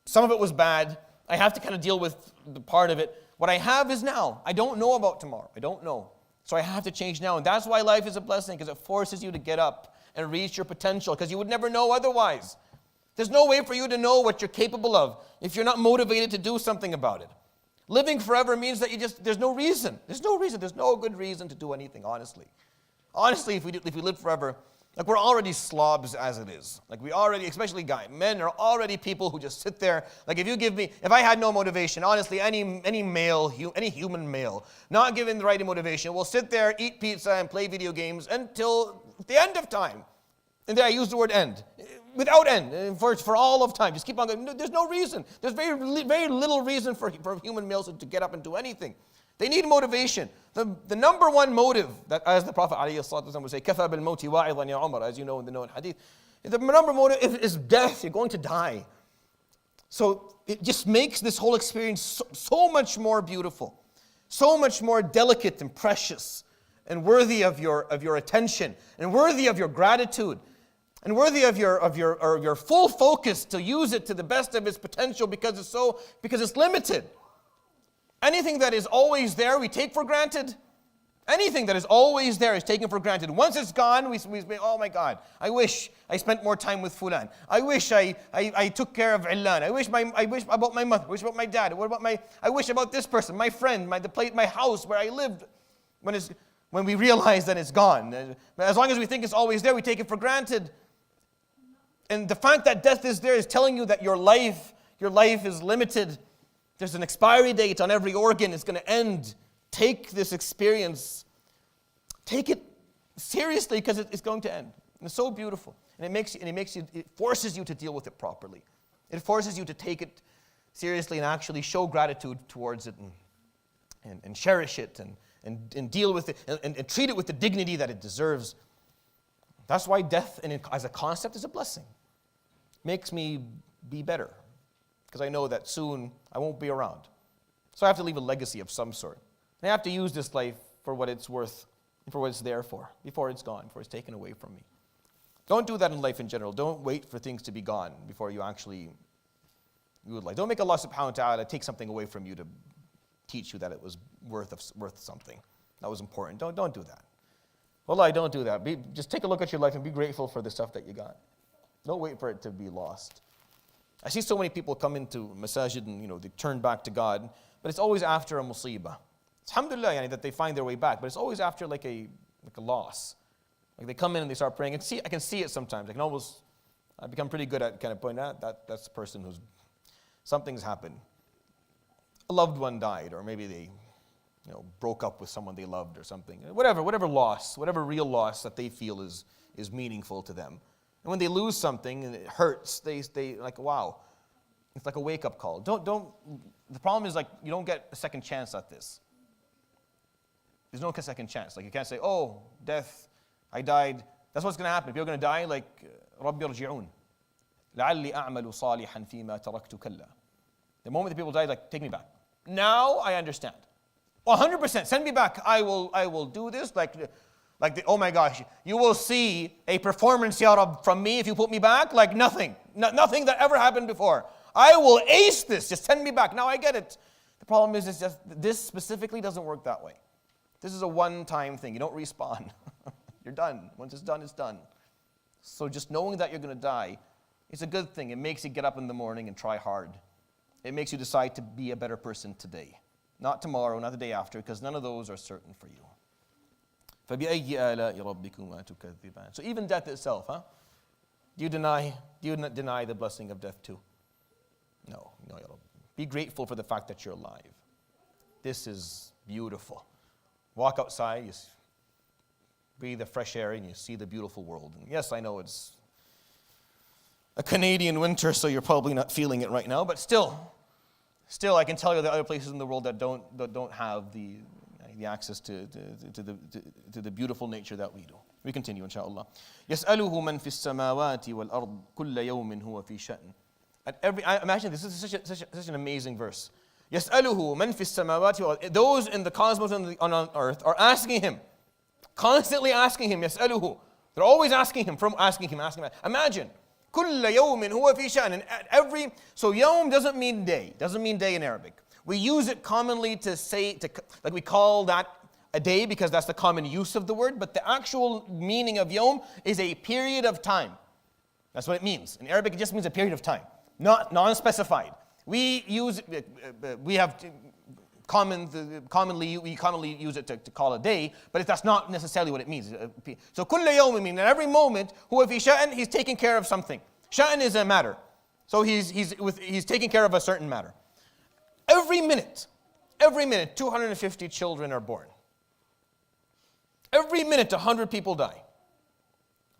Some of it was bad. I have to kind of deal with the part of it. What I have is now. I don't know about tomorrow. I don't know. So I have to change now. And that's why life is a blessing, because it forces you to get up and reach your potential, because you would never know otherwise. There's no way for you to know what you're capable of if you're not motivated to do something about it. Living forever means that there's no reason. There's no good reason to do anything, honestly. Honestly, if we live forever, like we're already slobs as it is. Like we already, especially men are already people who just sit there. Like if I had no motivation, honestly, any human male, not given the right motivation, will sit there, eat pizza, and play video games until the end of time. And there I use the word end. Without end, for all of time. Just keep on going. There's no reason. There's very little reason for human males to get up and do anything. They need motivation. The number one motive, that, as the Prophet ﷺ would say, كَفَى بِالْمَوْتِ وَاعِظًا يَا عُمَرَ, as you know in the known hadith. The number motive is death. You're going to die. So it just makes this whole experience so much more beautiful, so much more delicate and precious, and worthy of your attention, and worthy of your gratitude, and worthy of your full focus to use it to the best of its potential, because it's limited. Anything that is always there, we take for granted. Anything that is always there is taken for granted. Once it's gone, we say, oh my God, I wish I spent more time with Fulan. I wish I took care of Illan. I wish about my mother. I wish about my dad. I wish about this person, my friend, my house where I lived. When we realize that it's gone. As long as we think it's always there, we take it for granted. And the fact that death is there is telling you that your life is limited. There's an expiry date on every organ. It's going to end. Take this experience. Take it seriously, because it's going to end. And it's so beautiful. And it forces you to deal with it properly. It forces you to take it seriously and actually show gratitude towards it and cherish it and deal with it and treat it with the dignity that it deserves. That's why death as a concept is a blessing. Makes me be better, because I know that soon I won't be around. So I have to leave a legacy of some sort. And I have to use this life for what it's worth, and for what it's there for, before it's gone, before it's taken away from me. Don't do that in life in general. Don't wait for things to be gone before you would like. Don't make Allah subhanahu wa ta'ala take something away from you to teach you that it was worth something. That was important. Don't do that. Wallahi, don't do that. Just take a look at your life and be grateful for the stuff that you got. Don't wait for it to be lost. I see so many people come into masajid and, they turn back to God, but it's always after a musibah. It's alhamdulillah that they find their way back, but it's always after like a loss. Like they come in and they start praying, and I can see it sometimes. I become pretty good at kind of pointing out that's the person who's, something's happened. A loved one died, or maybe they broke up with someone they loved or something. Whatever loss, whatever real loss that they feel is meaningful to them. And when they lose something and it hurts, they like, wow. It's like a wake-up call. The problem is, like, you don't get a second chance at this. There's no second chance. Like, you can't say, oh, death, I died. That's what's going to happen. If you're going to die, like, رَبِّ ارْجِعُونَ لَعَلِّي أَعْمَلُ صَالِحًا فِي مَا تَرَكْتُ كَلَّا. The moment the people die, like, take me back. Now I understand. 100%, send me back. I will do this. Oh my gosh, you will see a performance, Ya Rab, from me if you put me back like nothing. Nothing that ever happened before. I will ace this. Just send me back. Now I get it. The problem is, it's just this specifically doesn't work that way. This is a one-time thing. You don't respawn. You're done. Once it's done, it's done. So just knowing that you're going to die is a good thing. It makes you get up in the morning and try hard. It makes you decide to be a better person today. Not tomorrow, not the day after, because none of those are certain for you. فَبِأَيِّ آلَاءِ رَبِّكُمَا تُكَذِّبَانِ. So even death itself, Do you deny the blessing of death too? No, Ya Rabbi. Be grateful for the fact that you're alive. This is beautiful. Walk outside, you breathe the fresh air, and you see the beautiful world. And yes, I know it's a Canadian winter, so you're probably not feeling it right now, but still, I can tell you there are other places in the world that don't have the access to the beautiful nature that we do. We continue, inshallah. يَسْأَلُهُ مَنْ فِي السَّمَاوَاتِ وَالْأَرْضِ كُلَّ يَوْمٍ هُوَ فِي شَأْنٍ. I imagine this is such an amazing verse. يَسْأَلُهُ مَنْ فِي السَّمَاوَاتِ وَالْأَرْضِ. Those in the cosmos and on earth are asking him, constantly asking him, يَسْأَلُهُ. They're always asking him. Imagine. كُلَّ يَوْمٍ هُوَ فِي شَأْنٍ. So yawm doesn't mean day in Arabic. We use it commonly to say, like we call that a day because that's the common use of the word, but the actual meaning of yawm is a period of time. That's what it means. In Arabic, it just means a period of time, not non-specified. We commonly use it to call a day, but that's not necessarily what it means. So كُلَّ يَوْمٍ means at every moment, هُوَ فِي شَأْنٍ, he's taking care of something. Sha'an is a matter. So he's taking care of a certain matter. Every minute, 250 children are born. Every minute, 100 people die.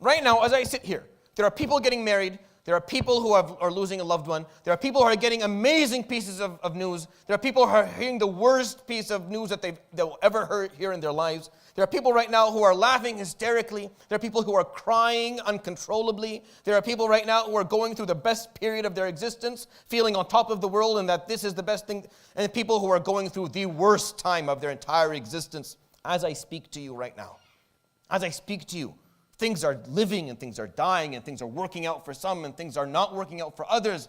Right now, as I sit here, there are people getting married. There are people who are losing a loved one. There are people who are getting amazing pieces of news. There are people who are hearing the worst piece of news that they'll ever hear in their lives. There are people right now who are laughing hysterically. There are people who are crying uncontrollably. There are people right now who are going through the best period of their existence, feeling on top of the world and that this is the best thing. And people who are going through the worst time of their entire existence as I speak to you right now. As I speak to you. Things are living and things are dying and things are working out for some and things are not working out for others.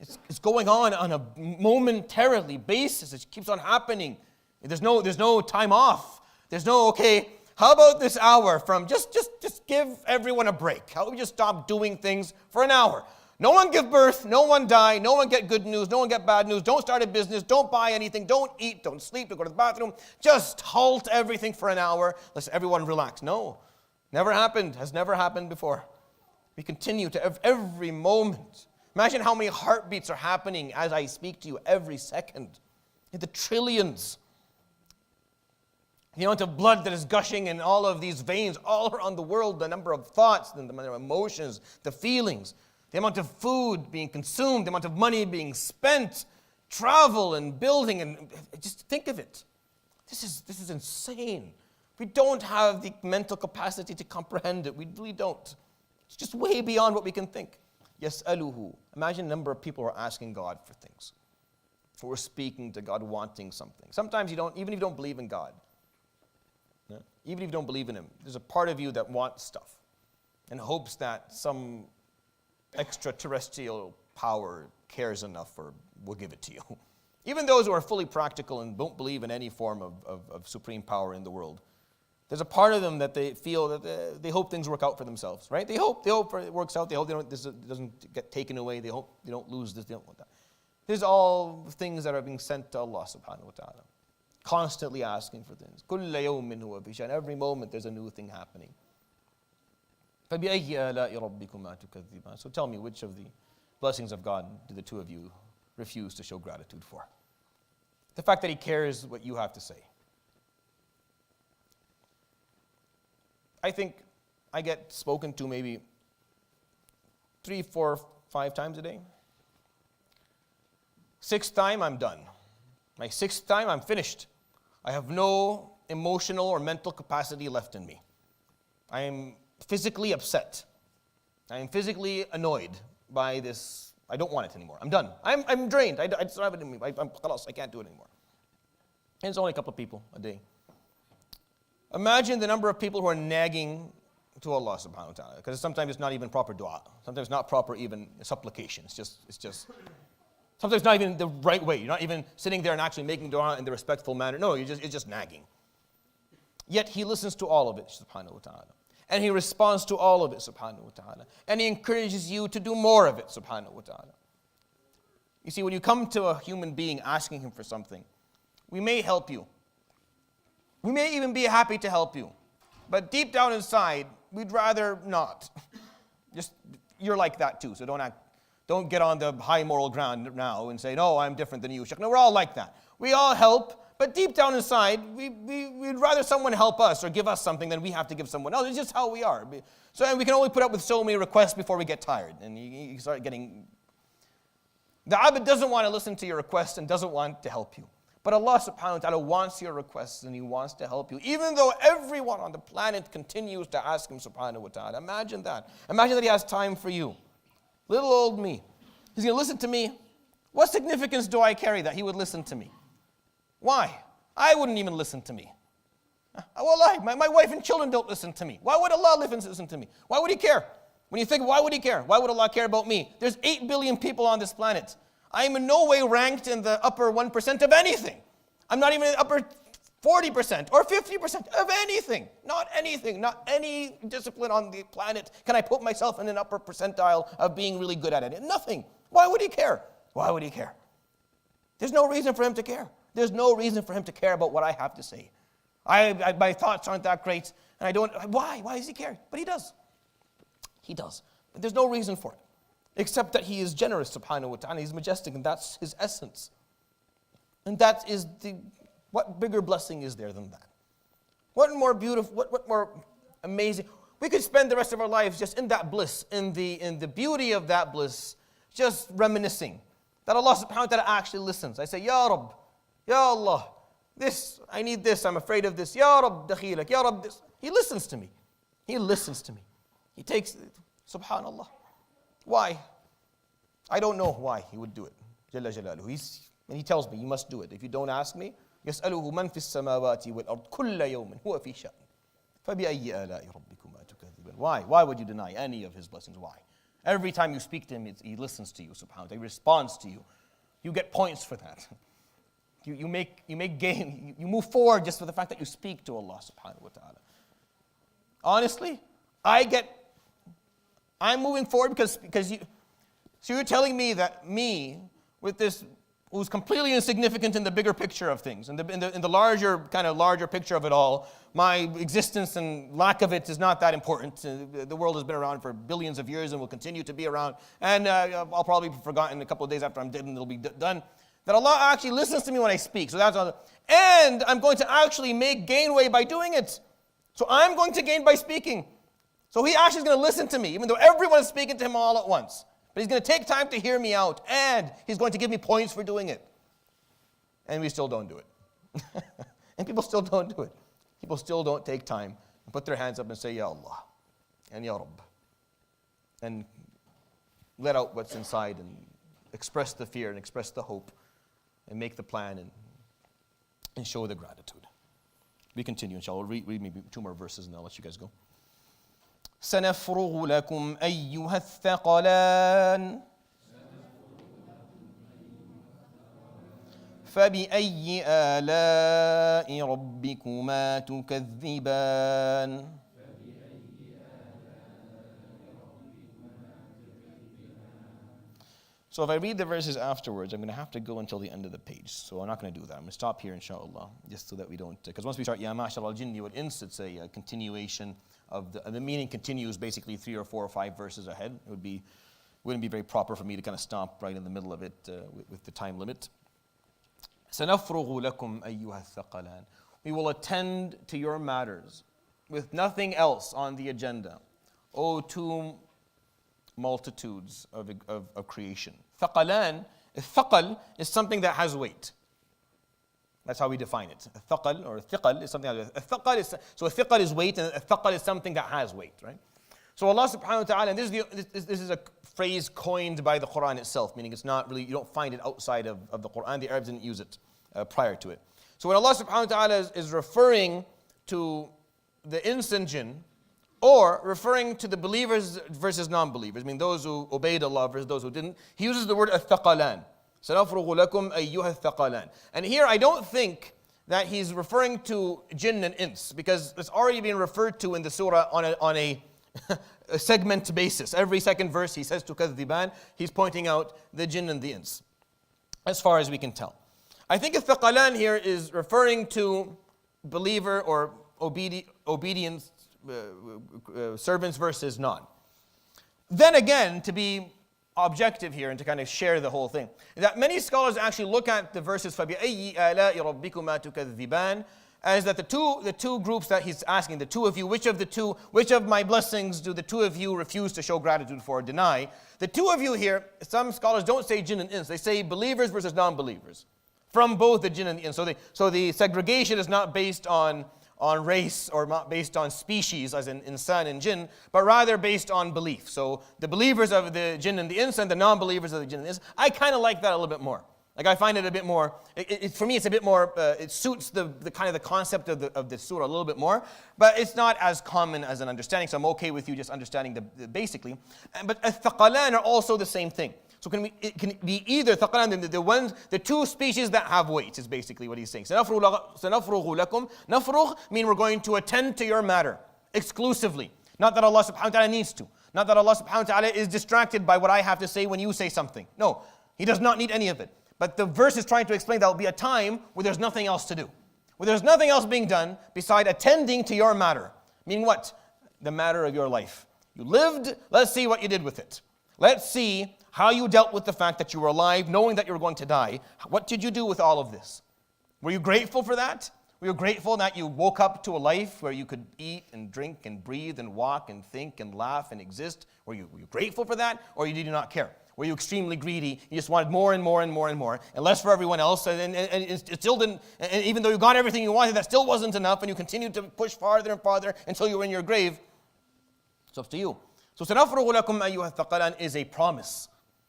It's going on a momentarily basis. It keeps on happening. There's no time off. There's no, okay, how about this hour from just give everyone a break. How about we just stop doing things for an hour? No one give birth, no one die, no one get good news, no one get bad news, don't start a business, don't buy anything, don't eat, don't sleep, don't go to the bathroom. Just halt everything for an hour. Let's everyone relax. No. Never happened, has never happened before. We continue to every moment. Imagine how many heartbeats are happening as I speak to you every second. In the trillions. The amount of blood that is gushing in all of these veins all around the world, the number of thoughts, the number of emotions, the feelings, the amount of food being consumed, the amount of money being spent, travel and building, and just think of it. This is insane. We don't have the mental capacity to comprehend it. We really don't. It's just way beyond what we can think. يَسْأَلُهُ. Imagine the number of people who are asking God for things. Who are speaking to God, wanting something. Sometimes even if you don't believe in God, even if you don't believe in Him, there's a part of you that wants stuff and hopes that some extraterrestrial power cares enough or will give it to you. Even those who are fully practical and don't believe in any form of supreme power in the world, There's a part of them that they feel that they hope things work out for themselves, right? They hope it works out. They hope this doesn't get taken away. They hope they don't lose this. They don't want that. These are all things that are being sent to Allah subhanahu wa ta'ala. Constantly asking for things. كُلَّ يَوْمٍ هُوَ فِي شَأْنٍ. Every moment there's a new thing happening. فَبِأَيِّ آلَاءِ رَبِّكُمَا تُكَذِّبَانِ. So tell me, which of the blessings of God do the two of you refuse to show gratitude for? The fact that He cares what you have to say. I think I get spoken to maybe 3, 4, 5 times a day. 6th time, I'm done. My 6th time, I'm finished. I have no emotional or mental capacity left in me. I am physically upset. I am physically annoyed by this. I don't want it anymore. I'm done. I'm drained. I just don't have it in me. I can't do it anymore. And it's only a couple of people a day. Imagine the number of people who are nagging to Allah subhanahu wa ta'ala. Because sometimes it's not even proper dua. Sometimes it's not proper even supplication. It's just sometimes not even the right way. You're not even sitting there and actually making dua in the respectful manner. No, it's just nagging. Yet He listens to all of it subhanahu wa ta'ala. And He responds to all of it subhanahu wa ta'ala. And He encourages you to do more of it subhanahu wa ta'ala. You see, when you come to a human being asking him for something, we may help you. We may even be happy to help you. But deep down inside, we'd rather not. You're like that too, so don't get on the high moral ground now and say, no, I'm different than you. No, we're all like that. We all help, but deep down inside, we'd rather someone help us or give us something than we have to give someone else. It's just how we are. So we can only put up with so many requests before we get tired. And you start getting... The abd doesn't want to listen to your requests and doesn't want to help you. But Allah subhanahu wa ta'ala wants your requests and He wants to help you. Even though everyone on the planet continues to ask Him subhanahu wa ta'ala. Imagine that. Imagine that He has time for you. Little old me. He's going to listen to me. What significance do I carry that He would listen to me? Why? I wouldn't even listen to me. Wallahi, my wife and children don't listen to me. Why would Allah listen to me? Why would He care? When you think, why would He care? Why would Allah care about me? There's 8 billion people on this planet. I am in no way ranked in the upper 1% of anything. I'm not even in the upper 40% or 50% of anything. Not anything. Not any discipline on the planet can I put myself in an upper percentile of being really good at it. Nothing. Why would He care? Why would He care? There's no reason for Him to care. There's no reason for Him to care about what I have to say. My thoughts aren't that great, and I don't... Why? Why does He care? But He does. He does. But there's no reason for it. Except that He is generous, subhanahu wa ta'ala. He's majestic, and that's His essence. And that is what bigger blessing is there than that? What more beautiful, what more amazing? We could spend the rest of our lives just in that bliss, in the beauty of that bliss, just reminiscing. That Allah subhanahu wa ta'ala actually listens. I say, Ya Rabb, Ya Allah, I need this, I'm afraid of this. Ya Rabb, dakhilak, Ya Rabb, this. He listens to me. He listens to me. He takes, subhanallah. Why? I don't know why He would do it. Jalla Jalaluhu. And He tells me, you must do it. If you don't ask me, يَسْأَلُهُ مَنْ فِي السَّمَاوَاتِ وَالْأَرْضِ كُلَّ يَوْمٍ هُوَ فِي شَأْنٍ فَبِأَيِّ آلَاءِ رَبِّكُمَا تُكَذِّبَانِ. Why? Why would you deny any of His blessings? Why? Every time you speak to Him, He listens to you, subhanahu wa ta'ala. He responds to you. You get points for that. You make gain. You move forward just for the fact that you speak to Allah subhanahu wa ta'ala. Honestly, I'm moving forward because you. So you're telling me that me, with this, who's completely insignificant in the bigger picture of things, in the larger picture of it all, my existence and lack of it is not that important. The world has been around for billions of years and will continue to be around. And I'll probably be forgotten a couple of days after I'm dead, and it'll be done. That Allah actually listens to me when I speak. So that's all. And I'm going to actually make gainway by doing it. So I'm going to gain by speaking. So He actually is going to listen to me, even though everyone is speaking to Him all at once. But He's going to take time to hear me out, and He's going to give me points for doing it. And we still don't do it. And people still don't do it. People still don't take time and put their hands up and say, Ya Allah, and Ya Rabb. And let out what's inside and express the fear and express the hope and make the plan and show the gratitude. We continue, inshallah. We'll read maybe 2 more verses and then I'll let you guys go. سنفرغ لكم أيها الثقلان فَبِأَيِّ آلَاءِ رَبِّكُمَا تُكَذِّبَانِ. So if I read the verses afterwards, I'm going to have to go until the end of the page. So I'm not going to do that. I'm going to stop here, inshallah, just so that we don't, because once we start, Ya Ma'shar al-Jinni wal Ins, it's a continuation of the meaning continues basically 3 or 4 or 5 verses ahead. Wouldn't be very proper for me to kind of stop right in the middle of it with the time limit. سَنَفْرُغُ لَكُمْ أَيُّهَا الثَّقَلَانِ. We will attend to your matters with nothing else on the agenda. O two multitudes of creation. ثَقَلَانِ, الثَّقَل is something that has weight. That's how we define it. الثَّقَل or ثِقَل is something that has weight. So a ثِقَل is weight and a ثَقَل is something that has weight, right? So Allah subhanahu wa ta'ala, and this is a phrase coined by the Quran itself, meaning it's not really, you don't find it outside of the Quran. The Arabs didn't use it prior to it. So when Allah subhanahu wa ta'ala is referring to the ins and jinn, or referring to the believers versus non-believers, I mean those who obeyed Allah versus those who didn't, He uses the word الثَّقَلَانِ. سَنَفْرُغُ لَكُمْ أَيُّهَا الثَّقَلَانِ. And here I don't think that He's referring to jinn and ins, because it's already been referred to in the surah on a segment basis. Every second verse He says تُكَذِّبَانِ, He's pointing out the jinn and the ins, as far as we can tell. I think الثَّقَلَانِ here is referring to believer or obedience servants versus non. Then again, to be objective here and to kind of share the whole thing, that many scholars actually look at the verses فَبِأَيِّ آلَاءِ رَبِّكُمَا تُكَذِّبَانِ as that the two groups that he's asking, the two of you, which of my blessings do the two of you refuse to show gratitude for or deny? The two of you here, some scholars don't say jinn and ins, they say believers versus non-believers, from both the jinn and the ins. So the segregation is not based on race or not based on species as in insan and jinn, but rather based on belief. So the believers of the jinn and the ins and the non-believers of the jinn and the ins. I kind of like that a little bit more. Like I find it a bit more, for me it's a bit more, it suits the kind of the concept of the surah a little bit more, but it's not as common as an understanding, so I'm okay with you just understanding the basically. But الثَّقَلَانِ are also the same thing. So it can be either ثَقَلَانِ, the two species that have weight is basically what he's saying. سَنَفْرُغُ لَكُمْ. Nafrugh mean we're going to attend to your matter exclusively. Not that Allah subhanahu wa ta'ala needs to. Not that Allah subhanahu wa ta'ala is distracted by what I have to say when you say something. No, He does not need any of it. But the verse is trying to explain there will be a time where there's nothing else to do. Where there's nothing else being done beside attending to your matter. Meaning what? The matter of your life. You lived, let's see what you did with it. Let's see how you dealt with the fact that you were alive, knowing that you were going to die. What did you do with all of this? Were you grateful for that? Were you grateful that you woke up to a life where you could eat and drink and breathe and walk and think and laugh and exist? Were you grateful for that, or did you not care? Were you extremely greedy? You just wanted more and more and more and more, and less for everyone else, and it still didn't, and even though you got everything you wanted, that still wasn't enough, and you continued to push farther and farther until you were in your grave. It's up to you. So سَنَفْرُغُ لَكُمْ أَيُّهَا الثَّقَلَانِ is a promise.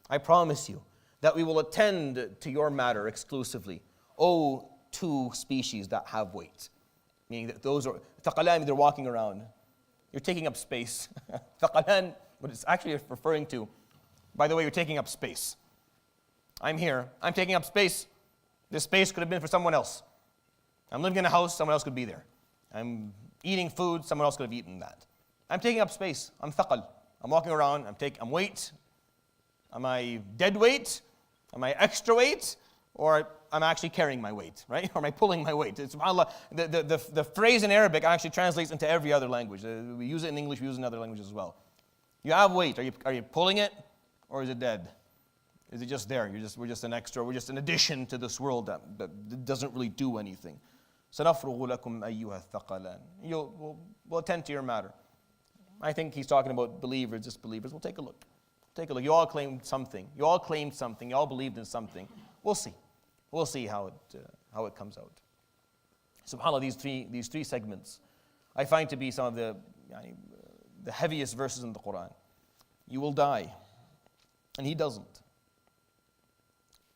I promise you that we will attend to your matter exclusively. O two species that have weight. Meaning that those are, ثَقَلَانِ, they're walking around. You're taking up space. ثَقَلَانِ, what it's actually referring to, by the way, you're taking up space. I'm here, I'm taking up space. This space could have been for someone else. I'm living in a house, someone else could be there. I'm eating food, someone else could have eaten that. I'm taking up space. I'm ثَقَل. I'm walking around, I'm weight. Am I dead weight? Am I extra weight? Or I'm actually carrying my weight, right? Or am I pulling my weight? It's, SubhanAllah, the phrase in Arabic actually translates into every other language. We use it in English, we use it in other languages as well. You have weight. Are you pulling it? Or is it dead? Is it just there? We're just an extra, we're just an addition to this world that doesn't really do anything. سَنَفْرُغُ لَكُمْ أَيُّهَا الثَّقَلَانِ. We'll attend to your matter. I think he's talking about believers, disbelievers. We'll take a look. Take a look. You all claimed something. You all believed in something. We'll see. We'll see how it comes out. SubhanAllah, these three segments, I find to be some of the heaviest verses in the Quran. You will die. And he doesn't.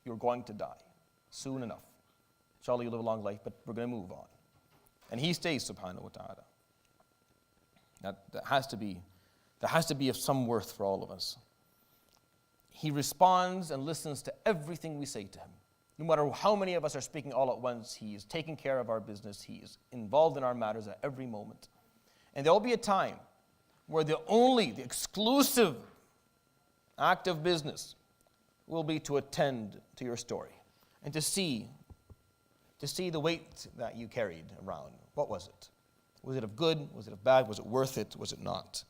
You're going to die soon enough. Inshallah, you live a long life, but we're going to move on. And he stays, subhanahu wa ta'ala. That has to be of some worth for all of us. He responds and listens to everything we say to him. No matter how many of us are speaking all at once, He is taking care of our business. He is involved in our matters at every moment. And there will be a time where the exclusive act of business will be to attend to your story and to see the weight that you carried around. What was it? Was it of good? Was it of bad? Was it worth it? Was it not?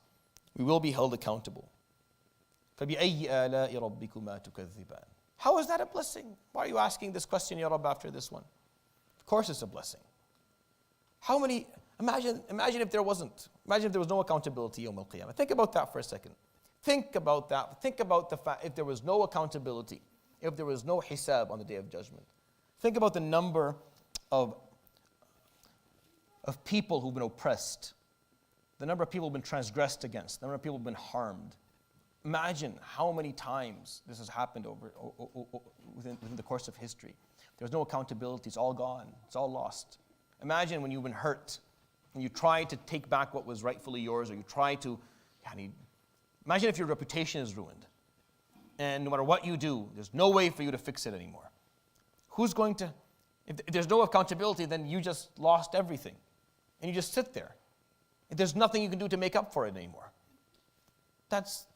We will be held accountable. فَبِأَيِّ آلَاءِ رَبِّكُمَا تُكَذِّبَانِ. How is that a blessing? Why are you asking this question, Ya Rabb, after this one? Of course it's a blessing. Imagine if there wasn't. Imagine if there was no accountability Yawm al-Qiyamah. Think about that for a second. Think about that. Think about the fact if there was no accountability, if there was no hisab on the Day of Judgment. Think about the number of people who've been oppressed, the number of people who've been transgressed against, the number of people who've been harmed. Imagine how many times this has happened within the course of history. There's no accountability. It's all gone. It's all lost. Imagine when you've been hurt and you try to take back what was rightfully yours, or you try to. Imagine if your reputation is ruined, and no matter what you do, there's no way for you to fix it anymore. Who's going to? If there's no accountability, then you just lost everything, and you just sit there. There's nothing you can do to make up for it anymore. It's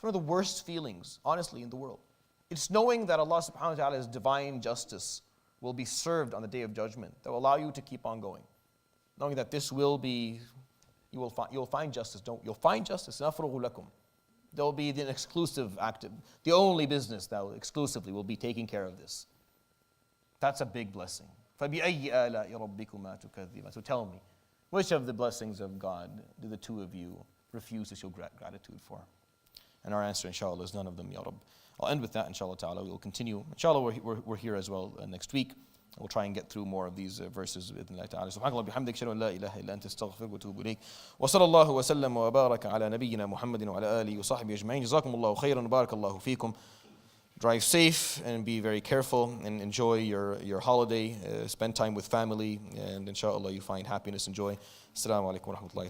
one of the worst feelings, honestly, in the world. It's knowing that Allah subhanahu wa ta'ala's divine justice will be served on the Day of Judgment that will allow you to keep on going. Knowing that this will be, you'll find justice. You'll find justice. نَفْرُغُ لَكُمْ. There will be the exclusive act, the only business that exclusively will be taking care of this. That's a big blessing. فَبِأَيِّ آلَاءِ رَبِّكُمَا تُكَذِّبَانِ. So tell me, which of the blessings of God do the two of you refuse to show gratitude for? And our answer, inshallah, is none of them, Ya Rabb. I'll end with that, inshallah ta'ala. We will continue. Inshallah, we're here as well next week. We'll try and get through more of these verses بإذن الله تعالى. سبحانك اللهم وبحمدك أشهد أن لا إله إلا أنت أستغفرك وأتوب إليك. وصلى الله وسلم وبارك على نبينا محمد وعلى آله وصحبه أجمعين. جزاكم الله خيرا وبارك الله فيكم. Drive safe and be very careful and enjoy your holiday. Spend time with family, and inshallah you find happiness and joy. Assalamu alaikum wa rahmatullahi.